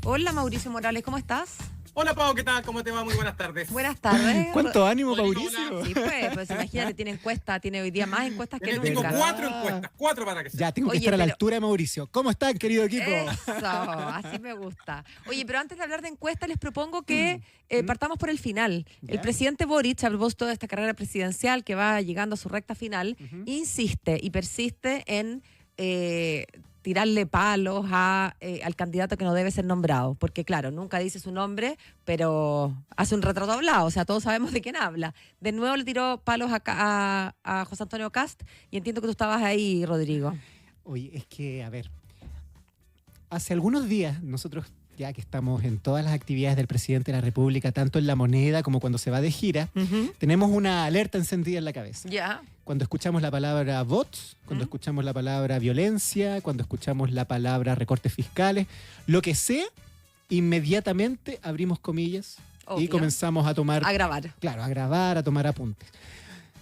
Hola Mauricio Morales, ¿cómo estás? Hola Pau, ¿qué tal? ¿Cómo te va? Muy buenas tardes. Buenas tardes. ¿Cuánto ánimo, Mauricio? Sí, pues imagínate, tiene encuesta, tiene hoy día más encuestas que Tengo nunca. 4 encuestas, 4 para que sea. Ya tengo que Oye, estar a la pero- altura de Mauricio. ¿Cómo están, querido equipo? Eso, así me gusta. Oye, pero antes de hablar de encuestas, les propongo que partamos por el final. Ya. El presidente Boric, a propósito de esta carrera presidencial que va llegando a su recta final, insiste y persiste en tirarle palos al candidato que no debe ser nombrado. Porque, claro, nunca dice su nombre, pero hace un retrato hablado. O sea, todos sabemos de quién habla. De nuevo le tiró palos a José Antonio Kast y entiendo que tú estabas ahí, Rodrigo. Oye, es que, a ver, hace algunos días nosotros, ya que estamos en todas las actividades del presidente de la República, tanto en La Moneda como cuando se va de gira, tenemos una alerta encendida en la cabeza. Ya. Cuando escuchamos la palabra bots, cuando escuchamos la palabra violencia, cuando escuchamos la palabra recortes fiscales, lo que sea, inmediatamente abrimos comillas y Obvio. comenzamos a tomar... A grabar. Claro, a grabar, a tomar apuntes.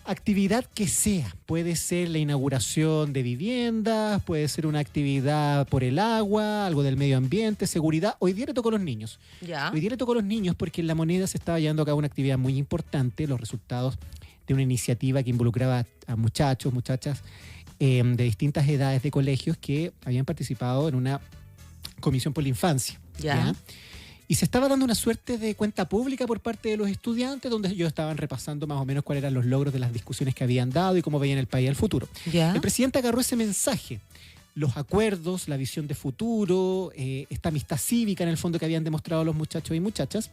Actividad que sea, puede ser la inauguración de viviendas, puede ser una actividad por el agua, algo del medio ambiente, seguridad. Hoy día le tocó a los niños. Ya. Hoy día le tocó a los niños porque en La Moneda se estaba llevando a cabo una actividad muy importante, los resultados de una iniciativa que involucraba a muchachos, muchachas de distintas edades de colegios que habían participado en una comisión por la infancia. Ya. Y se estaba dando una suerte de cuenta pública por parte de los estudiantes, donde ellos estaban repasando más o menos cuáles eran los logros de las discusiones que habían dado y cómo veían el país al futuro. Ya. El presidente agarró ese mensaje, los acuerdos, la visión de futuro, esta amistad cívica en el fondo que habían demostrado los muchachos y muchachas,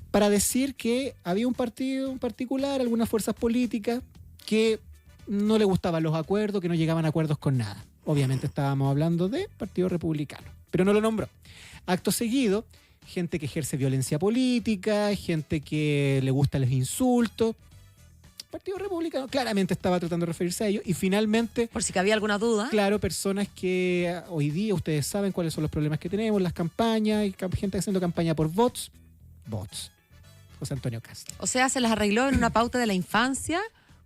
para decir que había un partido en particular, algunas fuerzas políticas, que no le gustaban los acuerdos, que no llegaban a acuerdos con nada. Obviamente estábamos hablando de Partido Republicano, pero no lo nombró. Acto seguido, gente que ejerce violencia política, gente que le gustan los insultos. Partido Republicano claramente estaba tratando de referirse a ellos y finalmente, Por si cabía alguna duda. claro, personas que hoy día ustedes saben cuáles son los problemas que tenemos, las campañas, y gente haciendo campaña por bots. José Antonio Kast. O sea, se las arregló en una pauta de la infancia.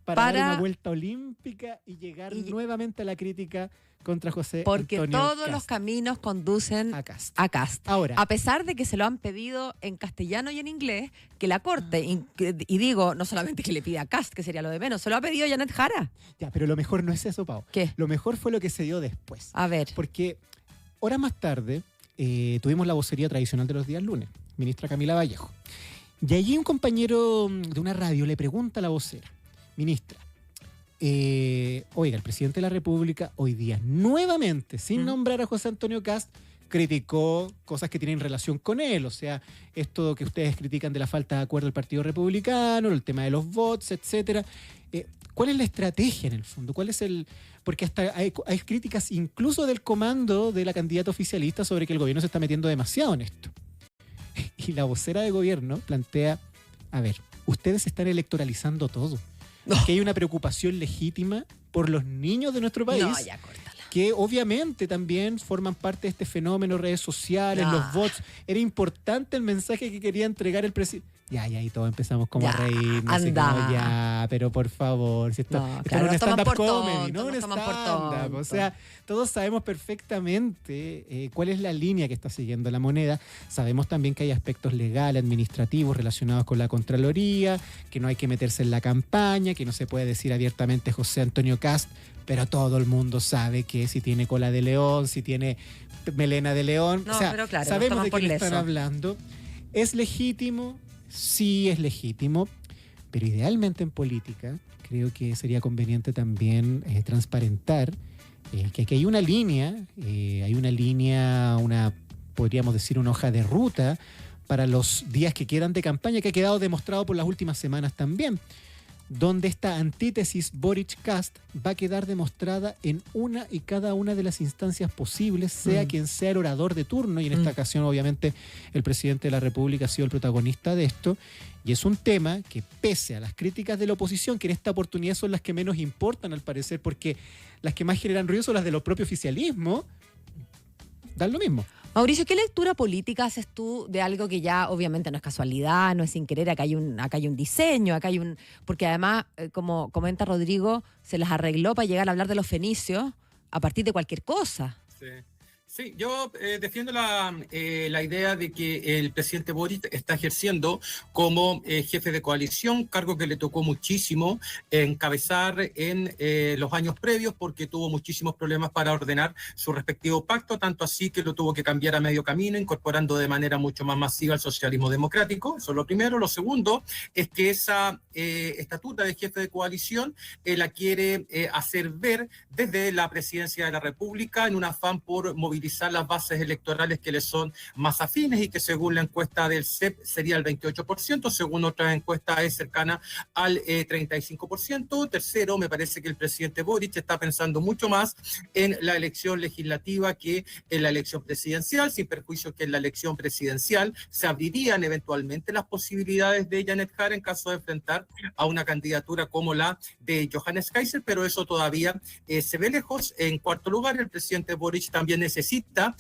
Para dar Para- una vuelta olímpica y llegar nuevamente a la crítica contra José Porque Antonio todos Kast. los caminos conducen A Kast. a Kast. Ahora, A pesar de que se lo han pedido en castellano y en inglés, que la Corte, y digo, no solamente que le pida a Kast, que sería lo de menos, se lo ha pedido Janet Jara. ya, pero lo mejor no es eso, Pau. ¿Qué? Lo mejor fue lo que se dio después. A ver. Porque horas más tarde tuvimos la vocería tradicional de los días lunes, ministra Camila Vallejo. Y allí un compañero de una radio le pregunta a la vocera, ministra, oiga, el presidente de la República hoy día nuevamente, sin nombrar a José Antonio Kast, criticó cosas que tienen relación con él, o sea, esto que ustedes critican de la falta de acuerdo del Partido Republicano, el tema de los bots, etcétera. ¿Cuál es la estrategia en el fondo? ¿Cuál es el...? Porque hasta hay críticas incluso del comando de la candidata oficialista sobre que el gobierno se está metiendo demasiado en esto. Y la vocera de gobierno plantea, a ver, ustedes están electoralizando todo. Que hay una preocupación legítima por los niños de nuestro país, No, ya córtala. que obviamente también forman parte de este fenómeno, redes sociales, No. los bots. Era importante el mensaje que quería entregar el presidente. Ya, y todos empezamos como Ya, a reírnos. así anda. como, ya, pero por favor, si esto, No, esto claro, es un nos toman stand-up por comedy, tontos, no un nos toman por stand-up. O tontos. sea, todos sabemos perfectamente cuál es la línea que está siguiendo La Moneda. Sabemos también que hay aspectos legales, administrativos relacionados con la Contraloría, que no hay que meterse en la campaña, que no se puede decir abiertamente José Antonio Kast, pero todo el mundo sabe que si tiene cola de león, si tiene melena de león, No, o sea, pero claro, nos sabemos toman de por quién están leso. hablando. ¿Es legítimo? Sí es legítimo, pero idealmente en política creo que sería conveniente también transparentar que aquí hay una línea, podríamos decir una hoja de ruta para los días que quedan de campaña, que ha quedado demostrado por las últimas semanas también, donde esta antítesis Boric-Kast va a quedar demostrada en una y cada una de las instancias posibles, sea quien sea el orador de turno, y en esta ocasión obviamente el presidente de la República ha sido el protagonista de esto, y es un tema que pese a las críticas de la oposición, que en esta oportunidad son las que menos importan al parecer, porque las que más generan ruido son las del propio oficialismo, dan lo mismo. Mauricio, ¿qué lectura política haces tú de algo que ya obviamente no es casualidad, no es sin querer? Acá hay un diseño, porque además, como comenta Rodrigo, se las arregló para llegar a hablar de los fenicios a partir de cualquier cosa. Sí. Sí, yo defiendo la idea de que el presidente Boric está ejerciendo como jefe de coalición, cargo que le tocó muchísimo encabezar en los años previos porque tuvo muchísimos problemas para ordenar su respectivo pacto, tanto así que lo tuvo que cambiar a medio camino, incorporando de manera mucho más masiva el socialismo democrático. Eso es lo primero. Lo segundo es que esa estatura de jefe de coalición la quiere hacer ver desde la presidencia de la República en un afán por movilizar las bases electorales que le son más afines y que según la encuesta del CEP sería el 28%, según otras encuestas es cercana al 35%. Tercero, me parece que el presidente Boric está pensando mucho más en la elección legislativa que en la elección presidencial, sin perjuicio que en la elección presidencial se abrirían eventualmente las posibilidades de Janet Jara en caso de enfrentar a una candidatura como la de Johannes Kaiser, pero eso todavía se ve lejos. En cuarto lugar, el presidente Boric también necesita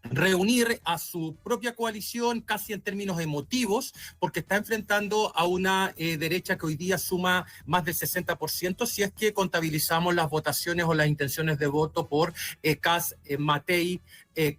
reunir a su propia coalición casi en términos emotivos, porque está enfrentando a una derecha que hoy día suma más del 60%, si es que contabilizamos las votaciones o las intenciones de voto por Kast, Matei,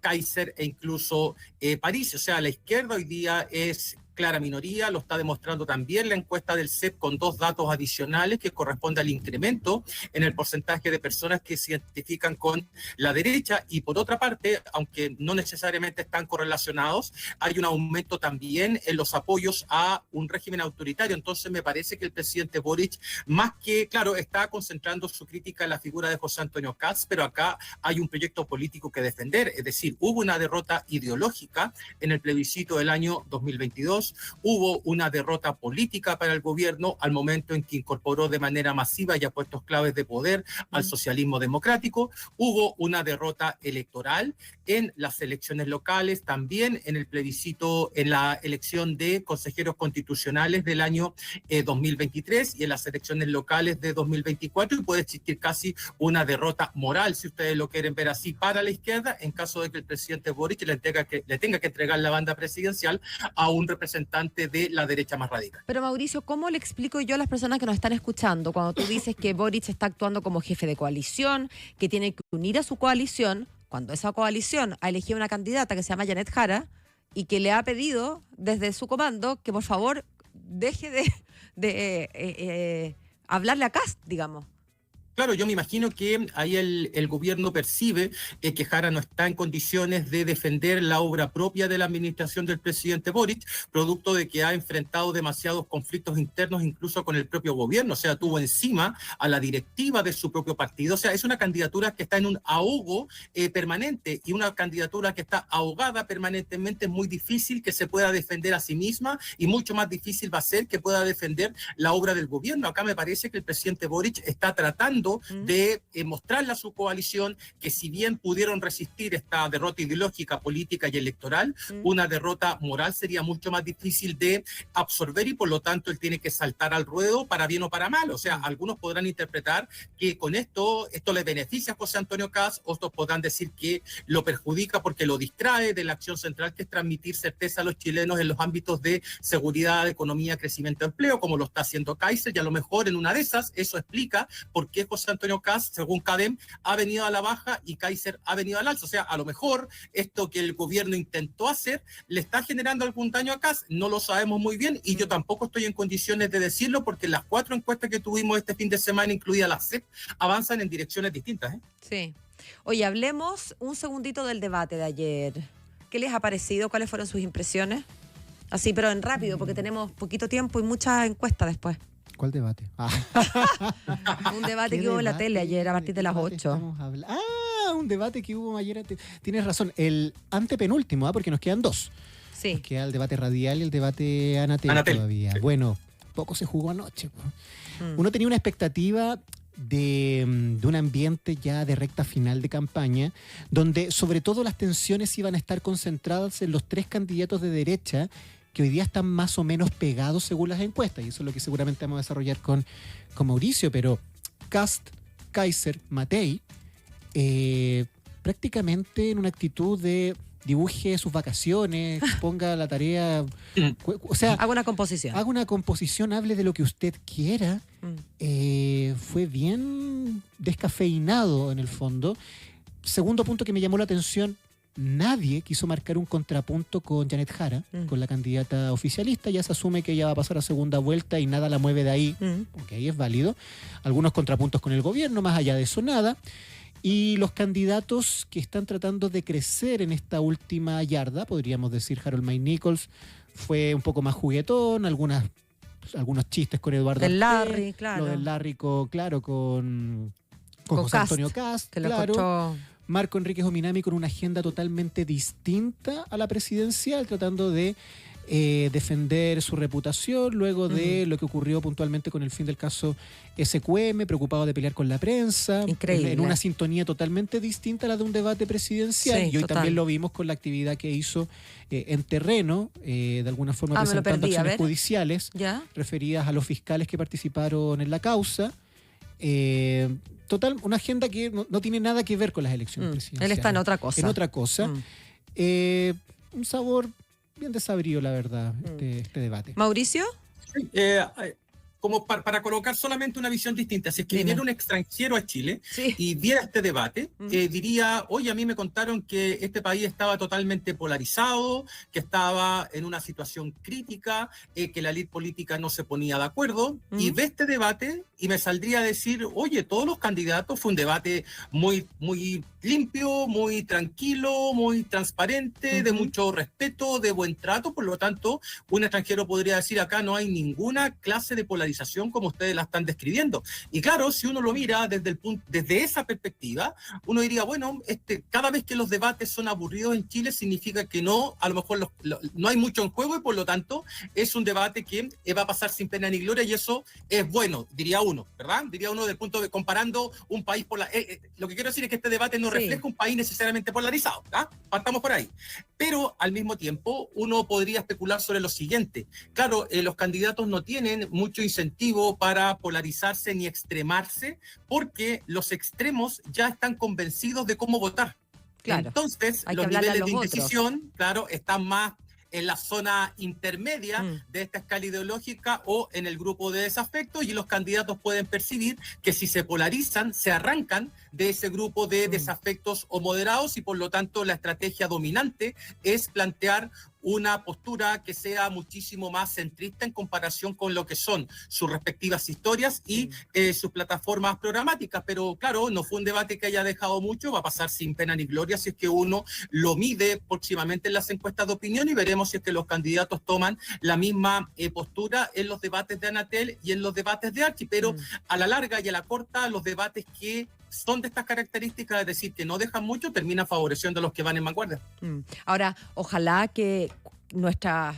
Kaiser e incluso París. O sea, la izquierda hoy día es clara minoría, lo está demostrando también la encuesta del CEP con dos datos adicionales que corresponde al incremento en el porcentaje de personas que se identifican con la derecha, y por otra parte, aunque no necesariamente están correlacionados, hay un aumento también en los apoyos a un régimen autoritario. Entonces me parece que el presidente Boric, más que, claro, está concentrando su crítica en la figura de José Antonio Kast, pero acá hay un proyecto político que defender, es decir, hubo una derrota ideológica en el plebiscito del año 2022, hubo una derrota política para el gobierno al momento en que incorporó de manera masiva y a puestos claves de poder al socialismo democrático, hubo una derrota electoral en las elecciones locales, también en el plebiscito, en la elección de consejeros constitucionales del año 2023 y en las elecciones locales de 2024, y puede existir casi una derrota moral, si ustedes lo quieren ver así, para la izquierda, en caso de que el presidente Boric le tenga que entregar la banda presidencial a un representante de la derecha más radical. Pero Mauricio, ¿cómo le explico yo a las personas que nos están escuchando cuando tú dices que Boric está actuando como jefe de coalición, que tiene que unir a su coalición, cuando esa coalición ha elegido una candidata que se llama Janet Jara y que le ha pedido desde su comando que por favor deje de hablarle a Kast, digamos? Claro, yo me imagino que ahí el gobierno percibe que Jara no está en condiciones de defender la obra propia de la administración del presidente Boric, producto de que ha enfrentado demasiados conflictos internos, incluso con el propio gobierno. O sea, tuvo encima a la directiva de su propio partido. O sea, es una candidatura que está en un ahogo permanente, y una candidatura que está ahogada permanentemente es muy difícil que se pueda defender a sí misma, y mucho más difícil va a ser que pueda defender la obra del gobierno. Acá me parece que el presidente Boric está tratando de mostrarle a su coalición que, si bien pudieron resistir esta derrota ideológica, política y electoral, una derrota moral sería mucho más difícil de absorber, y por lo tanto él tiene que saltar al ruedo para bien o para mal. O sea, algunos podrán interpretar que con esto le beneficia a José Antonio Kast, otros podrán decir que lo perjudica porque lo distrae de la acción central, que es transmitir certeza a los chilenos en los ámbitos de seguridad, economía, crecimiento, empleo, como lo está haciendo Kaiser, y a lo mejor en una de esas eso explica por qué José Antonio Kast, según CADEM, ha venido a la baja y Kaiser ha venido al alza. O sea, a lo mejor esto que el gobierno intentó hacer le está generando algún daño a Kast, no lo sabemos muy bien, y yo tampoco estoy en condiciones de decirlo, porque las 4 encuestas que tuvimos este fin de semana, incluida la CEP, avanzan en direcciones distintas. Sí. Oye, hablemos un segundito del debate de ayer. ¿Qué les ha parecido? ¿Cuáles fueron sus impresiones? Así, pero en rápido, porque tenemos poquito tiempo y muchas encuestas después. ¿Cuál debate? Un debate que hubo en la tele ayer a partir de las 8. Un debate que hubo ayer. Tienes razón, el antepenúltimo, porque nos quedan 2. Sí. Nos queda el debate radial y el debate Anatel todavía. Sí. Bueno, poco se jugó anoche. Uno tenía una expectativa de un ambiente ya de recta final de campaña, donde sobre todo las tensiones iban a estar concentradas en los 3 candidatos de derecha que hoy día están más o menos pegados según las encuestas, y eso es lo que seguramente vamos a desarrollar con Mauricio, pero Kast, Kaiser, Matei, prácticamente en una actitud de dibuje sus vacaciones, ponga la tarea, o sea, haga una composición, hable de lo que usted quiera. Fue bien descafeinado en el fondo. Segundo punto que me llamó la atención, nadie quiso marcar un contrapunto con Janet Jara, con la candidata oficialista. Ya se asume que ella va a pasar a segunda vuelta y nada la mueve de ahí, porque ahí es válido. Algunos contrapuntos con el gobierno, más allá de eso nada. Y los candidatos que están tratando de crecer en esta última yarda, podríamos decir Harold May Nichols, fue un poco más juguetón, algunos chistes con Eduardo Del Artés, Larry, claro. lo del Larry, con José Cast, Antonio Cast, que lo claro. encontró. Marco Enríquez Ominami con una agenda totalmente distinta a la presidencial, tratando de defender su reputación luego de lo que ocurrió puntualmente con el fin del caso SQM, preocupado de pelear con la prensa, Increíble. en una sintonía totalmente distinta a la de un debate presidencial. Sí, y hoy total. también lo vimos con la actividad que hizo en terreno, de alguna forma me lo presentando perdí, a acciones ver. judiciales ¿Ya? referidas a los fiscales que participaron en la causa. Total, una agenda que no tiene nada que ver con las elecciones presidenciales. Él está en otra cosa. En otra cosa. Mm. Un sabor bien desabrido, la verdad, este debate. ¿Mauricio? Sí, como para colocar solamente una visión distinta, si es que Dime. viniera un extranjero a Chile Sí. y viera este debate, diría, oye, a mí me contaron que este país estaba totalmente polarizado, que estaba en una situación crítica, que la élite política no se ponía de acuerdo, y ve este debate y me saldría a decir, oye, todos los candidatos, fue un debate muy, muy limpio, muy tranquilo, muy transparente, de mucho respeto, de buen trato. Por lo tanto, un extranjero podría decir, acá no hay ninguna clase de polarización como ustedes la están describiendo. Y claro, si uno lo mira desde esa perspectiva, uno diría, bueno, cada vez que los debates son aburridos en Chile significa que no, a lo mejor no hay mucho en juego, y por lo tanto es un debate que va a pasar sin pena ni gloria, y eso es bueno, diría uno, ¿verdad? Diría uno del punto de comparando un país lo que quiero decir es que este debate no refleja un país necesariamente polarizado, ¿verdad? Partamos por ahí. Pero al mismo tiempo uno podría especular sobre lo siguiente. Claro, los candidatos no tienen mucho incentivo para polarizarse ni extremarse, porque los extremos ya están convencidos de cómo votar. Claro. Entonces, Hay que los hablarle a niveles de los otros. indecisión, claro, están más en la zona intermedia de esta escala ideológica o en el grupo de desafecto, y los candidatos pueden percibir que si se polarizan, se arrancan de ese grupo de desafectos o moderados, y por lo tanto la estrategia dominante es plantear una postura que sea muchísimo más centrista en comparación con lo que son sus respectivas historias y sus plataformas programáticas. Pero claro, no fue un debate que haya dejado mucho, va a pasar sin pena ni gloria si es que uno lo mide próximamente en las encuestas de opinión, y veremos si es que los candidatos toman la misma postura en los debates de Anatel y en los debates de Archie. Pero a la larga y a la corta, los debates que son de estas características, es decir, que no dejan mucho, terminan favoreciendo a los que van en vanguardia. Ahora, ojalá que nuestra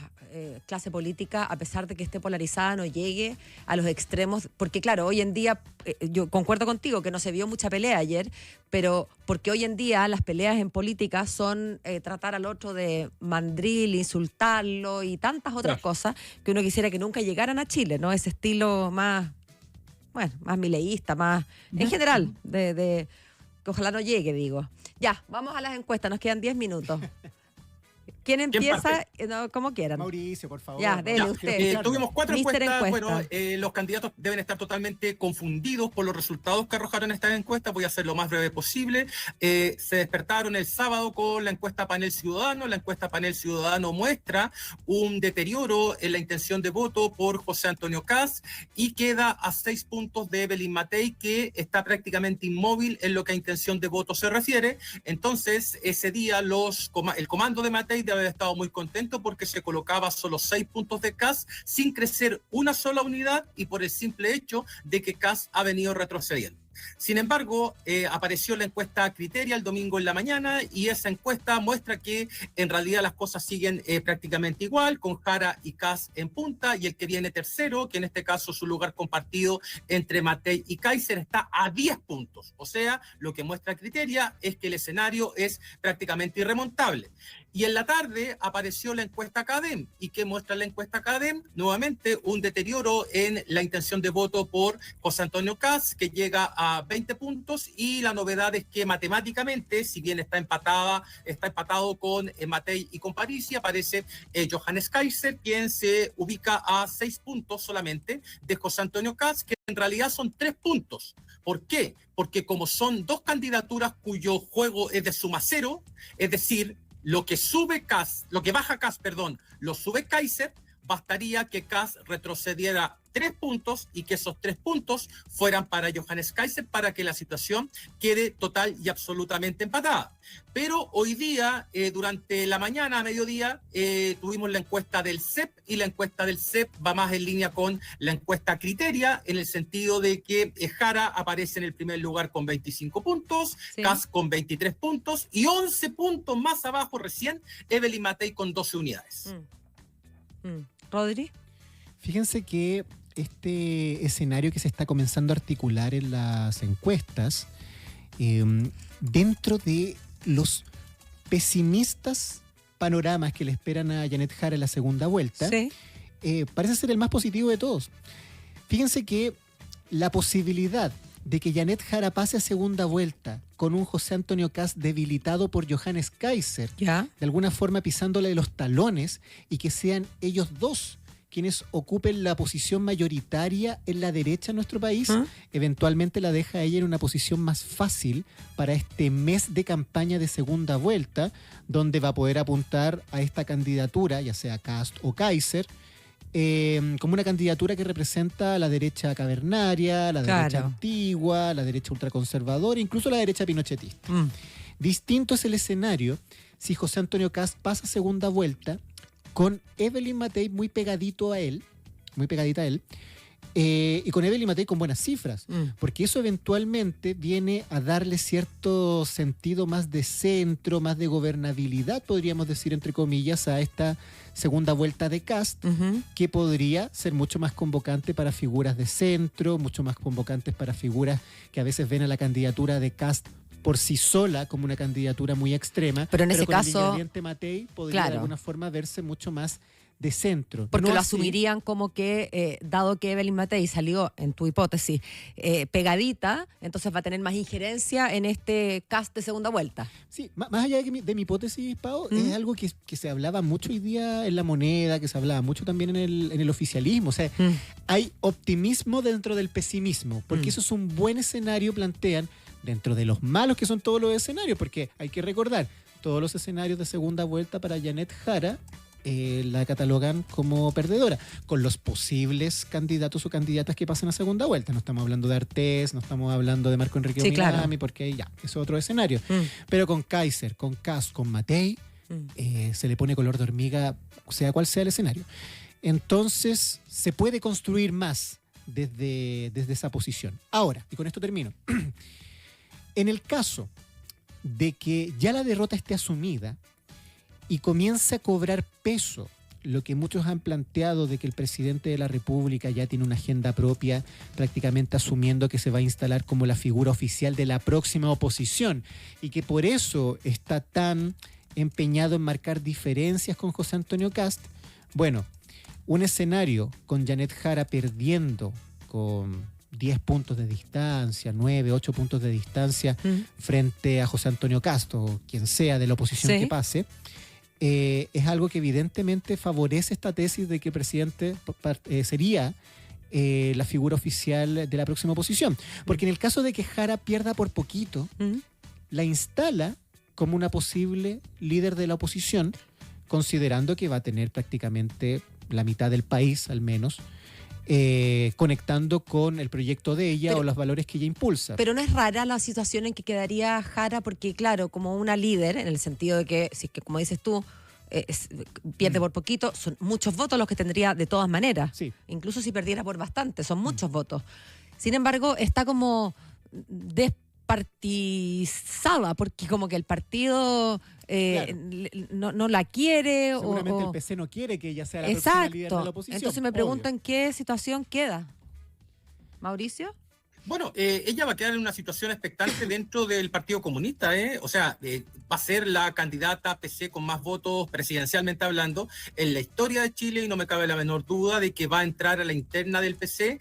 clase política, a pesar de que esté polarizada, no llegue a los extremos, porque claro, hoy en día, yo concuerdo contigo que no se vio mucha pelea ayer, pero porque hoy en día las peleas en política son tratar al otro de mandril, insultarlo y tantas otras cosas que uno quisiera que nunca llegaran a Chile, ¿no? Ese estilo más... Bueno, más mileísta, más en general, de que ojalá no llegue, digo. Ya, vamos a las encuestas, nos quedan 10 minutos. ¿Quién empieza? No, como quieran. Mauricio, por favor. Ya, dele usted. Tuvimos 4 Mister encuestas. Encuesta. Bueno, los candidatos deben estar totalmente confundidos por los resultados que arrojaron estas encuestas. Voy a hacer lo más breve posible. Se despertaron el sábado con la encuesta Panel Ciudadano. La encuesta Panel Ciudadano muestra un deterioro en la intención de voto por José Antonio Cast, y queda a 6 puntos de Evelyn Matei, que está prácticamente inmóvil en lo que a intención de voto se refiere. Entonces, ese día el comando de Matei debe haber estado muy contento, porque se colocaba solo 6 puntos de Cast sin crecer una sola unidad, y por el simple hecho de que Cast ha venido retrocediendo. Sin embargo, apareció la encuesta Criteria el domingo en la mañana, y esa encuesta muestra que en realidad las cosas siguen prácticamente igual, con Jara y Cast en punta, y el que viene tercero, que en este caso su lugar compartido entre Matei y Kaiser, está a 10 puntos. O sea, lo que muestra Criteria es que el escenario es prácticamente irremontable. Y en la tarde apareció la encuesta CADEM. ¿Y qué muestra la encuesta CADEM? Nuevamente un deterioro en la intención de voto por José Antonio Cast, que llega a 20 puntos, y la novedad es que matemáticamente, si bien está empatado con Matei y con Parisi, aparece Johannes Kaiser, quien se ubica a 6 puntos solamente de José Antonio Cast, que en realidad son 3 puntos. ¿Por qué? Porque como son dos candidaturas cuyo juego es de suma cero, es decir, lo que baja Kast, lo sube Kaiser, bastaría que Kast retrocediera 3 puntos y que esos 3 puntos fueran para Johannes Kaiser para que la situación quede total y absolutamente empatada. Pero hoy día, durante la mañana, a mediodía, tuvimos la encuesta del CEP y la encuesta del CEP va más en línea con la encuesta Criteria, en el sentido de que Jara aparece en el primer lugar con 25 puntos, sí. Kast con 23 puntos y 11 puntos más abajo recién Evelyn Matei con 12 unidades. ¿Rodri? Fíjense que este escenario que se está comenzando a articular en las encuestas, dentro de los pesimistas panoramas que le esperan a Janet Jara en la segunda vuelta, sí. Parece ser el más positivo de todos. Fíjense que la posibilidad de que Janet Jara pase a segunda vuelta con un José Antonio Kast debilitado por Johannes Kaiser, ¿ya? De alguna forma pisándole los talones y que sean ellos dos quienes ocupen la posición mayoritaria en la derecha en nuestro país, eventualmente la deja a ella en una posición más fácil para este mes de campaña de segunda vuelta, donde va a poder apuntar a esta candidatura, ya sea Kast o Kaiser, como una candidatura que representa a la derecha cavernaria, la derecha antigua, la derecha ultraconservadora, incluso la derecha pinochetista. Distinto es el escenario si José Antonio Kast pasa a segunda vuelta con Evelyn Matei muy pegadita a él, y con Evelyn Matei con buenas cifras, porque eso eventualmente viene a darle cierto sentido más de centro, más de gobernabilidad, podríamos decir entre comillas, a esta segunda vuelta de Kast, que podría ser mucho más convocante para figuras de centro, mucho más convocantes para figuras que a veces ven a la candidatura de Kast por sí sola como una candidatura muy extrema, pero en ese con caso el ingrediente Matei podría de alguna forma verse mucho más de centro. Porque no lo así, asumirían como que, dado que Evelyn Matei salió, en tu hipótesis, pegadita, entonces va a tener más injerencia en este Kast de segunda vuelta. Sí, más allá de mi hipótesis, Pau, es algo que se hablaba mucho hoy día en La Moneda, que se hablaba mucho también en el oficialismo. O sea, hay optimismo dentro del pesimismo, porque eso es un buen escenario, plantean, dentro de los malos que son todos los escenarios, porque hay que recordar, todos los escenarios de segunda vuelta para Janet Jara la catalogan como perdedora, con los posibles candidatos o candidatas que pasan a segunda vuelta. No estamos hablando de Artés, no estamos hablando de Marco Enrique Ominami, porque ya, es otro escenario. Pero con Kaiser, con Kast, con Matei, se le pone color de hormiga, sea cual sea el escenario. Entonces, se puede construir más desde esa posición. Ahora, y con esto termino, en el caso de que ya la derrota esté asumida y comienza a cobrar peso lo que muchos han planteado de que el presidente de la República ya tiene una agenda propia, prácticamente asumiendo que se va a instalar como la figura oficial de la próxima oposición y que por eso está tan empeñado en marcar diferencias con José Antonio Kast. Bueno, un escenario con Janet Jara perdiendo con 10 puntos de distancia, 9, 8 puntos de distancia frente a José Antonio Kast o quien sea de la oposición que pase, es algo que evidentemente favorece esta tesis de que el presidente sería la figura oficial de la próxima oposición. Porque en el caso de que Jara pierda por poquito, la instala como una posible líder de la oposición, considerando que va a tener prácticamente la mitad del país, al menos, conectando con el proyecto de ella o los valores que ella impulsa. Pero no es rara la situación en que quedaría Jara, porque claro, como una líder, en el sentido de que, si es que como dices tú, pierde por poquito, son muchos votos los que tendría de todas maneras. Sí. Incluso si perdiera por bastante, son muchos votos. Sin embargo, está como despartizada, porque como que el partido no la quiere. Seguramente el PC no quiere que ella sea la próxima líder de la oposición. Entonces me preguntan qué situación queda. ¿Mauricio? Bueno, ella va a quedar en una situación expectante dentro del Partido Comunista, o sea, va a ser la candidata PC con más votos presidencialmente hablando en la historia de Chile y no me cabe la menor duda de que va a entrar a la interna del PC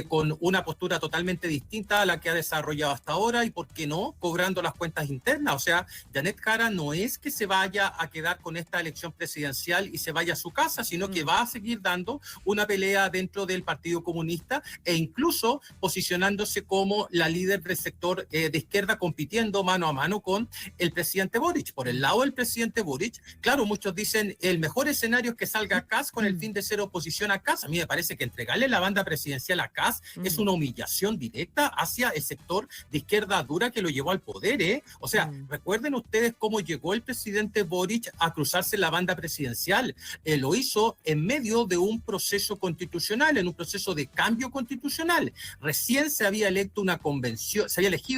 con una postura totalmente distinta a la que ha desarrollado hasta ahora y, ¿por qué no?, cobrando las cuentas internas. O sea, Janet Jara no es que se vaya a quedar con esta elección presidencial y se vaya a su casa, sino que va a seguir dando una pelea dentro del Partido Comunista e incluso posicionando poniéndose como la líder del sector de izquierda, compitiendo mano a mano con el presidente Boric. Por el lado del presidente Boric, claro, muchos dicen el mejor escenario es que salga Kast con el fin de ser oposición a Kast. A mí me parece que entregarle la banda presidencial a Kast es una humillación directa hacia el sector de izquierda dura que lo llevó al poder, ¿eh? O sea, recuerden ustedes cómo llegó el presidente Boric a cruzarse la banda presidencial. Lo hizo en medio de un proceso constitucional, en un proceso de cambio constitucional. Recién se había elegido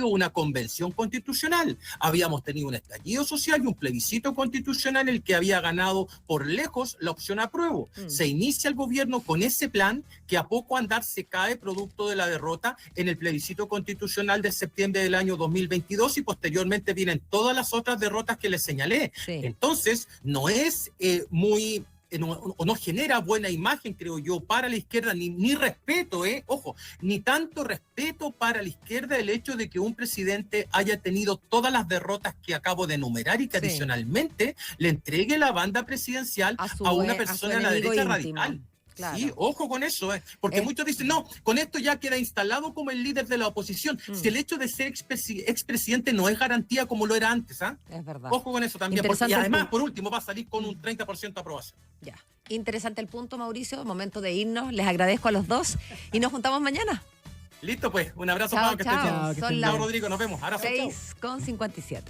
una convención constitucional. Habíamos tenido un estallido social y un plebiscito constitucional en el que había ganado por lejos la opción apruebo. Se inicia el gobierno con ese plan que a poco andar se cae producto de la derrota en el plebiscito constitucional de septiembre del año 2022 y posteriormente vienen todas las otras derrotas que les señalé. Sí. Entonces, no es no genera buena imagen, creo yo, para la izquierda, ni respeto, ojo, ni tanto respeto para la izquierda el hecho de que un presidente haya tenido todas las derrotas que acabo de enumerar y que adicionalmente le entregue la banda presidencial a una persona de la derecha íntimo. Radical. Claro. Sí, ojo con eso, porque muchos dicen, no, con esto ya queda instalado como el líder de la oposición. Si el hecho de ser expresidente no es garantía como lo era antes, Es verdad. Ojo con eso también, porque, y además, por último, va a salir con un 30% de aprobación. Ya. Interesante el punto, Mauricio. Momento de irnos. Les agradezco a los dos y nos juntamos mañana. Listo, pues. Un abrazo, chao, Pablo. Que chao. estés bien. Chao, Rodrigo. Nos vemos. Ahora 6:57.